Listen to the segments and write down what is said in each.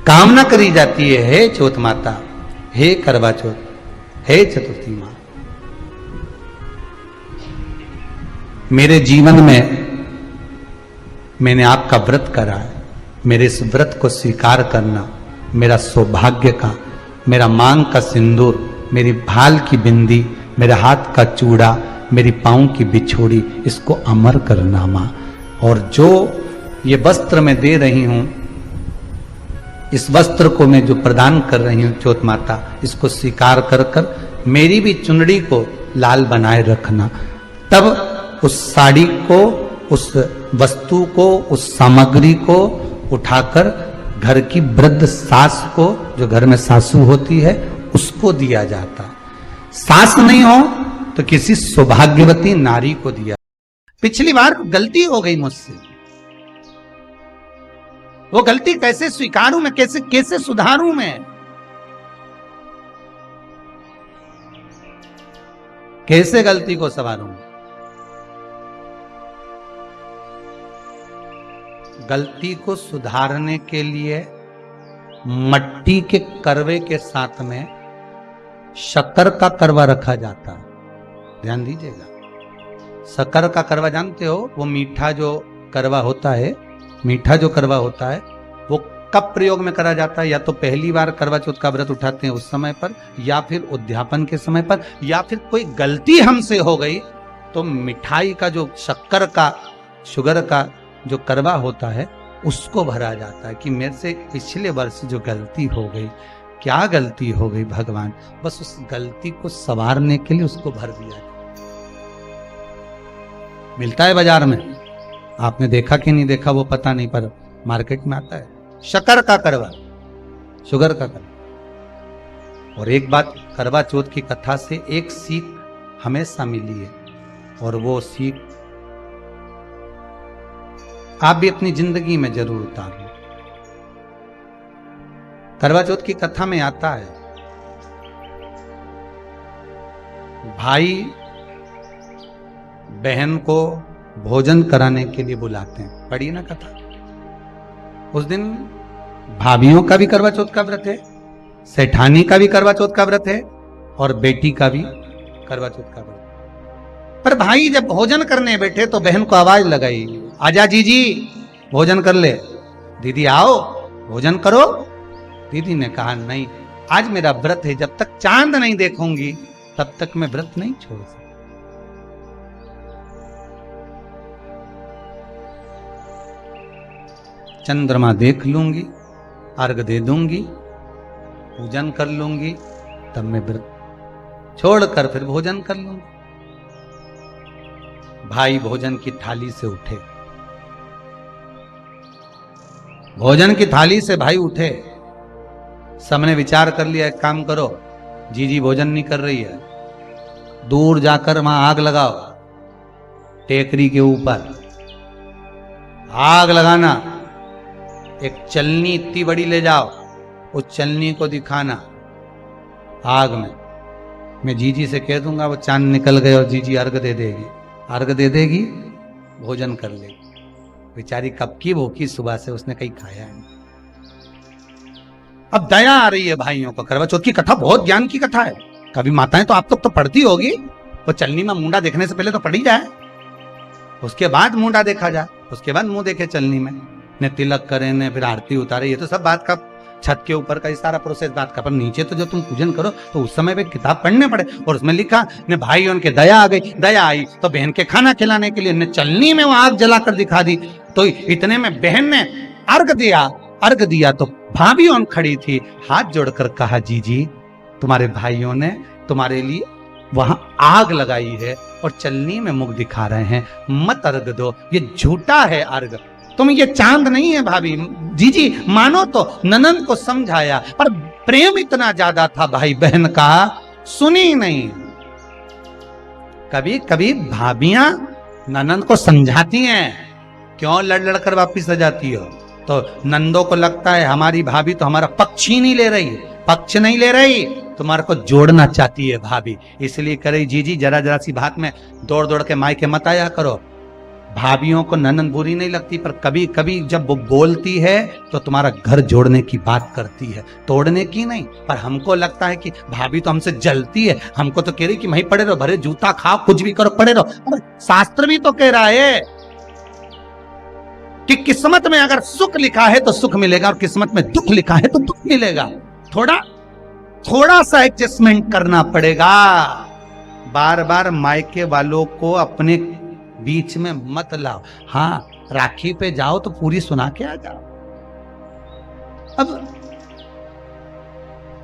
कामना करी जाती है, हे चौथ माता, हे करवा चौथ, हे चतुर्थी मां, मेरे जीवन में मैंने आपका व्रत करा है, मेरे इस व्रत को स्वीकार करना, मेरा सौभाग्य का, मेरा मांग का सिंदूर, मेरी भाल की बिंदी, मेरे हाथ का चूड़ा, मेरी पांव की बिछोड़ी, इसको अमर करना मां। और जो ये वस्त्र मैं दे रही हूं, इस वस्त्र को मैं जो प्रदान कर रही हूं चौथ माता, इसको स्वीकार कर कर मेरी भी चुनड़ी को लाल बनाए रखना। तब उस साड़ी को, उस वस्तु को, उस सामग्री को उठाकर घर की वृद्ध सास को, जो घर में सासू होती है, उसको दिया जाता है। सास नहीं हो तो किसी सौभाग्यवती नारी को दिया। पिछली बार गलती हो गई मुझसे, वो गलती कैसे स्वीकारूं मैं, कैसे कैसे सुधारूं मैं, कैसे गलती को संवारूं। गलती को सुधारने के लिए मट्टी के करवे के साथ में शक्कर का करवा रखा जाता है। ध्यान दीजिएगा, शक्कर का करवा जानते हो, वो मीठा जो करवा होता है, मीठा जो करवा होता है वो कब प्रयोग में करा जाता है? या तो पहली बार करवा चौथ का व्रत उठाते हैं उस समय पर, या फिर उद्यापन के समय पर, या फिर कोई गलती हमसे हो गई तो मिठाई का जो शक्कर का, शुगर का जो करवा होता है उसको भरा जाता है कि मेरे से पिछले वर्ष जो गलती हो गई, क्या गलती हो गई भगवान, बस उस गलती को संवारने के लिए उसको भर दिया जाए। मिलता है बाजार में, आपने देखा कि नहीं देखा वो पता नहीं, पर मार्केट में आता है शक्कर का करवा, शुगर का करवा। और एक बात करवा चौथ की कथा से एक सीख हमेशा मिली है, और वो सीख आप भी अपनी जिंदगी में जरूर उतार लो। करवा चौथ की कथा में आता है, भाई बहन को भोजन कराने के लिए बुलाते हैं, पढ़िए ना कथा। उस दिन भाभियों का भी करवा चौथ का व्रत है, सेठानी का भी करवा चौथ का व्रत है, और बेटी का भी करवा चौथ का व्रत। पर भाई जब भोजन करने बैठे तो बहन को आवाज लगाई, आजा जीजी भोजन कर ले। दीदी आओ भोजन करो। दीदी ने कहा नहीं, आज मेरा व्रत है, जब तक चांद नहीं देखूंगी तब तक मैं व्रत नहीं छोड़ सकती। चंद्रमा देख लूंगी, अर्घ दे दूंगी, पूजन कर लूंगी, तब मैं व्रत छोड़कर फिर भोजन कर लूंगी। भाई भोजन की थाली से उठे, भोजन की थाली से भाई उठे, सबने विचार कर लिया एक काम करो, जीजी भोजन नहीं कर रही है, दूर जाकर वहां आग लगाओ, टेकरी के ऊपर आग लगाना, एक चलनी इतनी बड़ी ले जाओ, उस चलनी को दिखाना आग में, मैं जीजी से कह दूंगा वो चांद निकल गए और जीजी अर्घ दे देगी, अर्घ दे देगी, भोजन कर लेगी। बेचारी कब की भूखी, सुबह से उसने कहीं खाया नहीं। अब दया आ रही है भाइयों को। करवा चौथ की कथा बहुत ज्ञान की कथा है, कभी माताएं तो आप तो पढ़ती होगी, वो चलनी में मुंडा देखने से पहले तो पढ़ी जाए, उसके बाद मुंडा देखा जाए, उसके बाद मुंह देखे चलनी में, ने तिलक करे, ने फिर आरती उतारे, ये तो सब बात का छत के ऊपर का ये सारा प्रोसेस बात का। पर नीचे तो जब तुम पूजन करो तो उस समय पे किताब पढ़ने पड़े, और उसमें लिखा ने भाई उनके दया आ गई, दया आई तो बहन के खाना खिलाने के लिए ने चलनी में वो आग जलाकर दिखा दी। तो इतने में बहन ने अर्घ दिया, अर्घ दिया तो भाभी उन खड़ी थी, हाथ जोड़कर कहा जीजी तुम्हारे भाइयों ने तुम्हारे लिए वहां आग लगाई है और चलनी में मुख दिखा रहे हैं, मत अर्घ दो, ये झूठा है अर्घ, तुम ये चांद नहीं है भाभी। जीजी मानो तो ननंद को समझाया, पर प्रेम इतना ज्यादा था भाई बहन का, सुनी नहीं। कभी कभी भाभियां ननंद को समझाती हैं, क्यों लड़ लड़ कर वापिस आ जाती हो, तो नंदों को लगता है हमारी भाभी तो हमारा पक्ष ही नहीं ले रही, पक्ष नहीं ले रही, तुम्हारे को जोड़ना चाहती है भाभी, इसलिए करे जीजी जरा जरा सी बात में दौड़ दौड़ के मायके मत आया करो, भाभीियों को ननद बुरी नहीं लगती, पर कभी कभी जब वो बोलती है तो तुम्हारा घर जोड़ने की बात करती है, तोड़ने की नहीं। पर हमको लगता है कि भाभी तो हमसे जलती है, हमको तो कह रही कि वहीं पड़े रहो, भरे जूता खाओ, कुछ भी करो, पड़े रहो। पर शास्त्र भी तो कह रहा है कि किस्मत में अगर सुख लिखा है तो सुख मिलेगा, और किस्मत में दुख लिखा है तो दुख मिलेगा। थोड़ा सा एडजस्टमेंट करना पड़ेगा। बार बार मायके वालों को अपने बीच में मत लाओ। हाँ, राखी पे जाओ तो पूरी सुना के आ जाओ। अब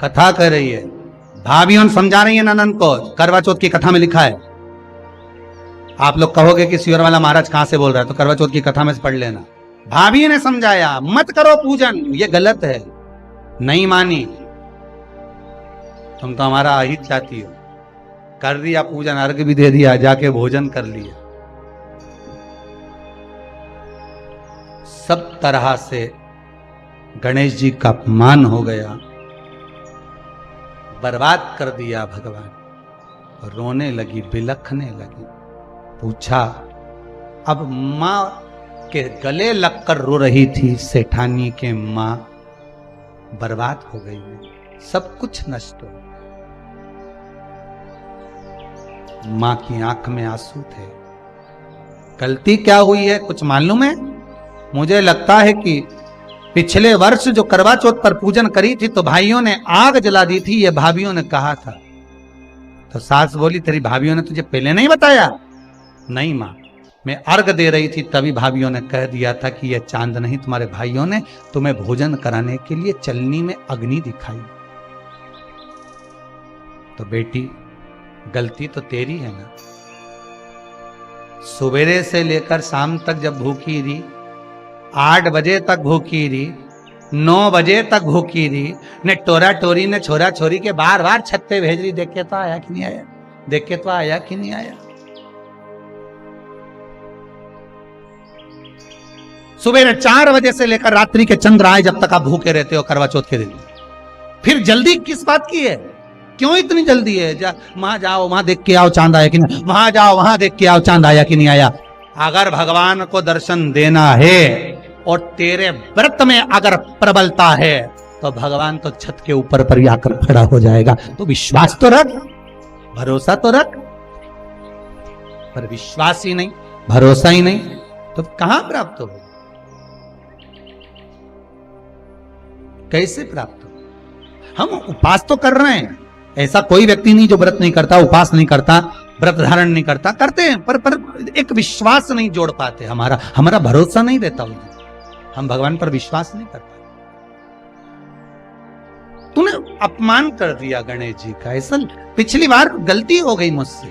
कथा कर रही है, भाभियों समझा रही है ननन को, करवा चौथ की कथा में लिखा है। आप लोग कहोगे कि सियोर वाला महाराज कहां से बोल रहा है, तो करवा चौथ की कथा में से पढ़ लेना। भाभी ने समझाया मत करो पूजन, ये गलत है। नहीं मानी, तुम तो हमारा अहित चाहती हो। कर दिया पूजन, अर्घ भी दे दिया, जाके भोजन कर लिया। सब तरह से गणेश जी का अपमान हो गया, बर्बाद कर दिया भगवान। रोने लगी, बिलखने लगी। पूछा, अब मां के गले लगकर रो रही थी सेठानी के मां, बर्बाद हो गई है, सब कुछ नष्ट हो। मां की आंख में आंसू थे। गलती क्या हुई है कुछ मालूम है? मुझे लगता है कि पिछले वर्ष जो करवा चौथ पर पूजन करी थी तो भाइयों ने आग जला दी थी, ये भाभियों ने कहा था। तो सास बोली, तेरी भाभियों ने तुझे पहले नहीं बताया? नहीं मां, मैं अर्घ दे रही थी तभी भाभियों ने कह दिया था कि यह चांद नहीं, तुम्हारे भाइयों ने तुम्हें भोजन कराने के लिए चलनी में अग्नि दिखाई। तो बेटी, गलती तो तेरी है ना। सवेरे से लेकर शाम तक जब भूखी रही, 8 बजे तक भूखी रही, 9 बजे तक भूखी रही, ने टोरा टोरी ने छोरा छोरी के बार बार छत पे भेज रही, देख के तो आया कि नहीं आया, देख के तो आया कि नहीं आया। सुबह 4 बजे से लेकर रात्रि के चंद्र आए जब तक आप भूखे रहते हो करवा चौथ के दिन। फिर जल्दी किस बात की है? क्यों इतनी जल्दी है? वहां जाओ, वहां देख के आओ चांद आया कि नहीं, वहां जाओ, वहां देख के आओ चांद आया कि नहीं आया। अगर भगवान को दर्शन देना है और तेरे व्रत में अगर प्रबलता है तो भगवान तो छत के ऊपर पर ही आकर खड़ा हो जाएगा। तो विश्वास तो रख, भरोसा तो रख। पर विश्वास ही नहीं, भरोसा ही नहीं, तो कहां प्राप्त हो? कैसे प्राप्त हो? हम उपास तो कर रहे हैं, ऐसा कोई व्यक्ति नहीं जो व्रत नहीं करता, उपास नहीं करता, व्रत धारण नहीं करता, करते हैं, पर एक विश्वास नहीं जोड़ पाते। हमारा भरोसा नहीं रहता उन्हें, हम भगवान पर विश्वास नहीं करते। तूने अपमान कर दिया गणेश जी का, ऐसा पिछली बार गलती हो गई मुझसे,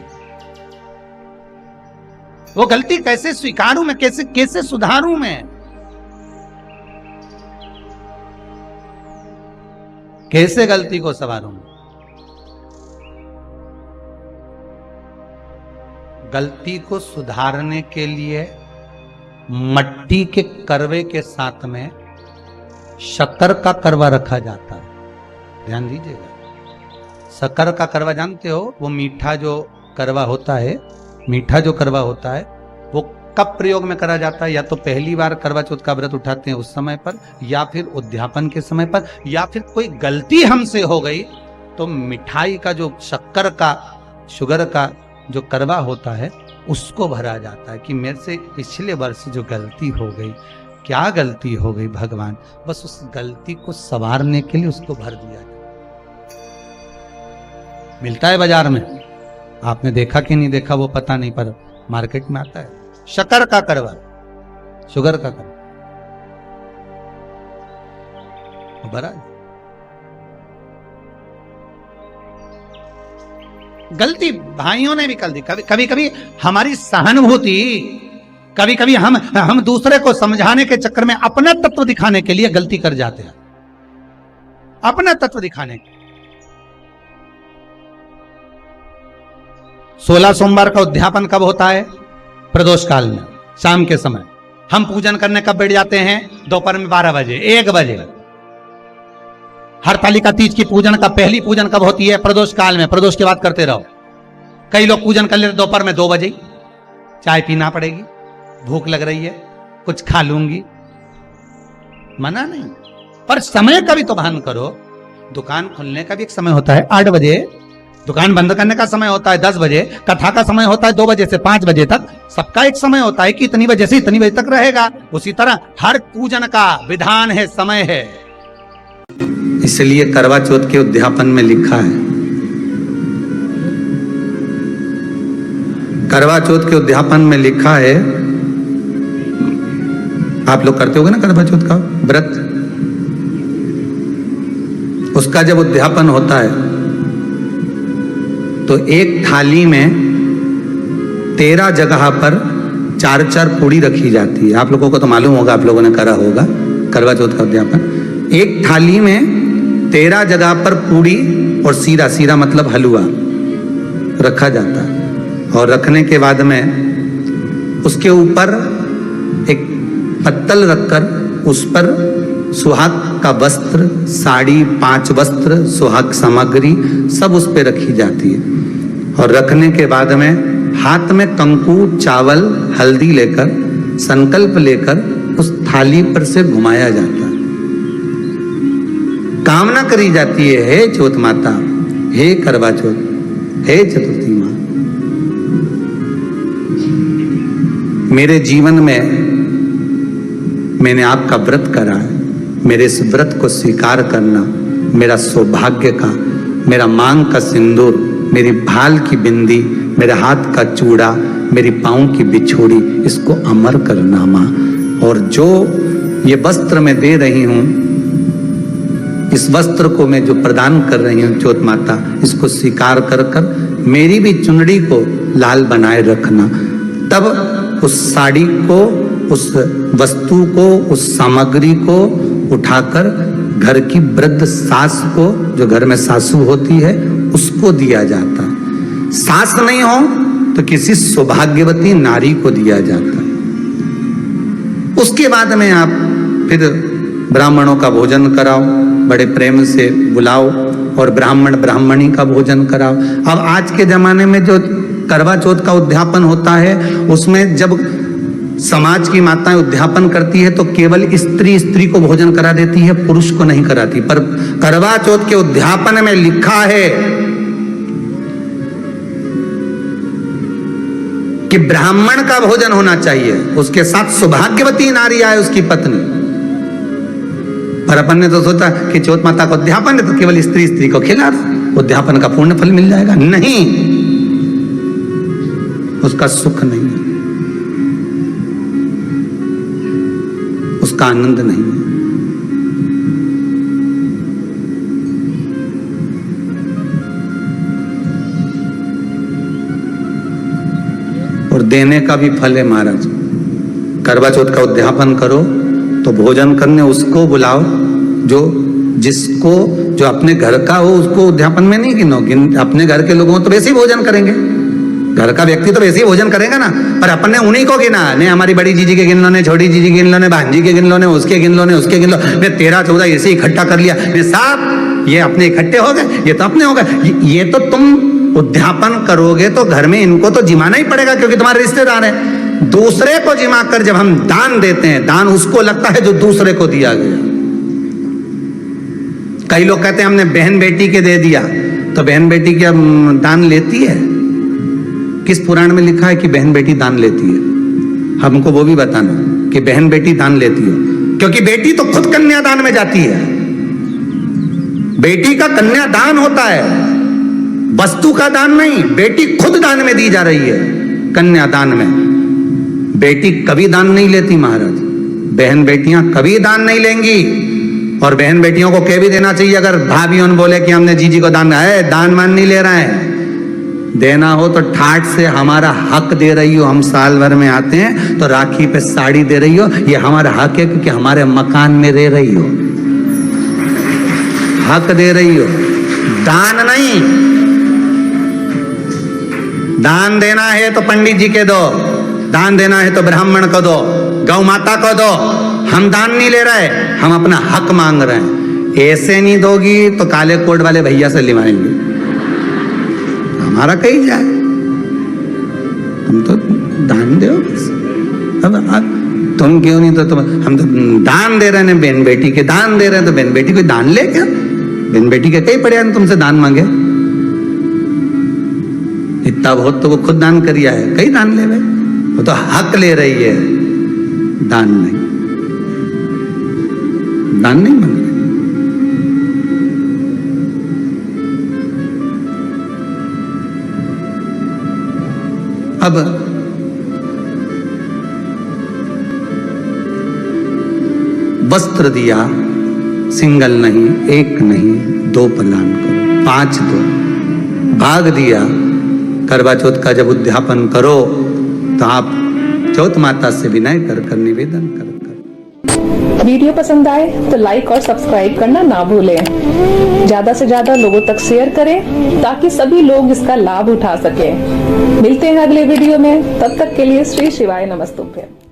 वो गलती कैसे स्वीकारूं मैं, कैसे सुधारूं मैं? कैसे गलती को संवारूं? गलती को सुधारने के लिए मट्टी के करवे के साथ में शक्कर का करवा रखा जाता है। ध्यान दीजिएगा, शक्कर का करवा जानते हो, वो मीठा जो करवा होता है, मीठा जो करवा होता है वो कब प्रयोग में करा जाता है? या तो पहली बार करवा चौथ का व्रत उठाते हैं उस समय पर, या फिर उद्यापन के समय पर, या फिर कोई गलती हमसे हो गई तो मिठाई का जो शक्कर का, शुगर का जो करवा होता है उसको भरा जाता है कि मेरे से पिछले वर्ष जो गलती हो गई, क्या गलती हो गई भगवान, बस उस गलती को संवारने के लिए उसको भर दिया जाए। मिलता है बाजार में, आपने देखा कि नहीं देखा वो पता नहीं, पर मार्केट में आता है शक्कर का करवा, शुगर का करवा भरा। गलती भाइयों ने भी कर दी। कभी कभी हमारी सहानुभूति, कभी कभी हम दूसरे को समझाने के चक्कर में अपना तत्व दिखाने के लिए गलती कर जाते हैं, अपना तत्व दिखाने के। 16 सोमवार का उद्यापन कब होता है? प्रदोष काल में, शाम के समय। हम पूजन करने कब बैठ जाते हैं? दोपहर में 12 बजे, 1 बजे। हरतालिका तीज की पूजन का पहली पूजन कब होती है? प्रदोष काल में। प्रदोष की बात करते रहो। कई लोग पूजन कर लेते दोपहर में 2 बजे, चाय पीना पड़ेगी, भूख लग रही है, कुछ खा लूंगी, मना नहीं, पर समय का भी तो भान करो। दुकान खुलने का भी एक समय होता है 8 बजे, दुकान बंद करने का समय होता है 10 बजे, कथा का समय होता है 2 बजे से 5 बजे तक। सबका एक समय होता है कि इतनी बजे से इतनी बजे तक रहेगा। उसी तरह हर पूजन का विधान है, समय है। इसलिए करवा चौथ के उद्यापन में लिखा है, करवा चौथ के उद्यापन में लिखा है, आप लोग करते होगे ना करवा चौथ का व्रत, उसका जब उद्यापन होता है तो एक थाली में 13 जगह पर 4-4 पूड़ी रखी जाती है। आप लोगों को तो मालूम होगा, आप लोगों ने करा होगा करवा चौथ का उद्यापन। एक थाली में 13 जगह पर पूड़ी और सीरा, सीरा मतलब हलवा रखा जाता है। और रखने के बाद में उसके ऊपर एक पत्तल रखकर उस पर सुहाग का वस्त्र, साड़ी, 5 वस्त्र, सुहाग सामग्री सब उस पर रखी जाती है। और रखने के बाद में हाथ में कंकु, चावल, हल्दी लेकर, संकल्प लेकर उस थाली पर से घुमाया जाता है। कामना करी जाती है, हे चौथ माता, हे करवा चौथ, हे चतुर्थी माँ, मेरे जीवन में मैंने आपका व्रत करा है, मेरे इस व्रत को स्वीकार करना, मेरा सौभाग्य का, मेरा मांग का सिंदूर, मेरी भाल की बिंदी, मेरे हाथ का चूड़ा, मेरी पाँव की बिछोड़ी, इसको अमर करना माँ। और जो ये वस्त्र मैं दे रही हूँ, इस वस्त्र को मैं जो प्रदान कर रही हूँ चौथ माता, इसको स्वीकार कर कर मेरी भी चुनड़ी को लाल बनाए रखना। तब उस साड़ी को, उस वस्तु को, उस सामग्री को उठाकर घर की वृद्ध सास को, जो घर में सासू होती है, उसको दिया जाता है। सास नहीं हो तो किसी सौभाग्यवती नारी को दिया जाता है। उसके बाद में आप फिर ब्राह्मणों का भोजन कराओ, बड़े प्रेम से बुलाओ और ब्राह्मण ब्राह्मणी का भोजन कराओ। अब आज के जमाने में जो करवा चौथ का उद्यापन होता है, उसमें जब समाज की माताएं उद्यापन करती है तो केवल स्त्री को भोजन करा देती है, पुरुष को नहीं कराती। पर करवा चौथ के उद्यापन में लिखा है कि ब्राह्मण का भोजन होना चाहिए, उसके साथ सौभाग्यवती नारी आए, उसकी पत्नी। पर अपन ने तो सोचा कि चौथ माता का उद्यापन है तो केवल स्त्री को खिला दो, उद्यापन का पूर्ण फल मिल जाएगा। नहीं, उसका सुख नहीं है, उसका आनंद नहीं है। और देने का भी फल है महाराज। करवा चौथ का उद्यापन करो तो भोजन करने उसको बुलाओ जो जो अपने घर का हो, उसको उद्यापन में नहीं गिनो। अपने घर के लोग हो तो वैसे ही भोजन करेंगे, घर का व्यक्ति तो वैसे ही भोजन करेगा ना। पर अपन ने उन्हीं को गिना, ने हमारी बड़ी जीजी के गिन लो, ने छोटी जीजी गिन लो, ने भांजी के गिन लो, ने उसके गिन लो, ने उसके गिन लो, ने 13-14 ऐसे इकट्ठा कर लिया, ने साहब ये अपने इकट्ठे हो गए, ये तो अपने हो गए। ये तो तुम उद्यापन करोगे तो घर में इनको तो जिमाना ही पड़ेगा, क्योंकि तुम्हारे रिश्तेदार हैं। दूसरे को जिमा कर जब हम दान देते हैं, दान उसको लगता है जो दूसरे को दिया गया। कई लोग कहते हैं हमने बहन बेटी के दे दिया, तो बहन बेटी क्या दान लेती है? किस पुराण में लिखा है कि बहन बेटी दान लेती है? हमको वो भी बताना कि बहन बेटी दान लेती हो, क्योंकि बेटी तो खुद कन्यादान में जाती है। बेटी का कन्यादान होता है, वस्तु का दान नहीं। बेटी खुद दान में दी जा रही है, कन्यादान में। बेटी कभी दान नहीं लेती महाराज, बहन बेटियां कभी दान नहीं लेंगी। और बहन बेटियों को कह भी देना चाहिए, अगर भाभियों बोले कि हमने जीजी को दान है, दान मान नहीं ले रहे हैं, देना हो तो ठाठ से हमारा हक दे रही हो। हम साल भर में आते हैं तो राखी पे साड़ी दे रही हो, ये हमारा हक है, क्योंकि हमारे मकान में रह रही हो, हक दे रही हो, दान नहीं। दान देना है तो पंडित जी के दो, दान देना है तो ब्राह्मण को दो, गौ माता को दो। हम दान नहीं ले रहे, हम अपना हक मांग रहे हैं। ऐसे नहीं दोगी तो काले कोट वाले भैया से लिवाएंगे, हमारा कहीं जाए, हम तो दान दो। अब तुम क्यों नहीं, तो तुम, हम तो दान दे रहे हैं, बहन बेटी के दान दे रहे हैं, तो बहन बेटी कोई दान ले क्या? बहन बेटी के कई पड़े हैं तुमसे दान मांगे? इतना बहुत तो वो खुद दान करिया है, कई दान ले भाई। वो तो हक ले रही है, दान नहीं, दान नहीं मांग रही। अब वस्त्र दिया, सिंगल नहीं, एक नहीं, 2 प्रदान करो, 5 दो। भाग दिया, करवा चौथ का जब उद्यापन करो तो आप चौथ माता से विनय कर निवेदन कर। वीडियो पसंद आए तो लाइक और सब्सक्राइब करना ना भूलें। ज्यादा से ज्यादा लोगों तक शेयर करें ताकि सभी लोग इसका लाभ उठा सकें। मिलते हैं अगले वीडियो में, तब तक के लिए श्री शिवाय नमस्तुभ्यं।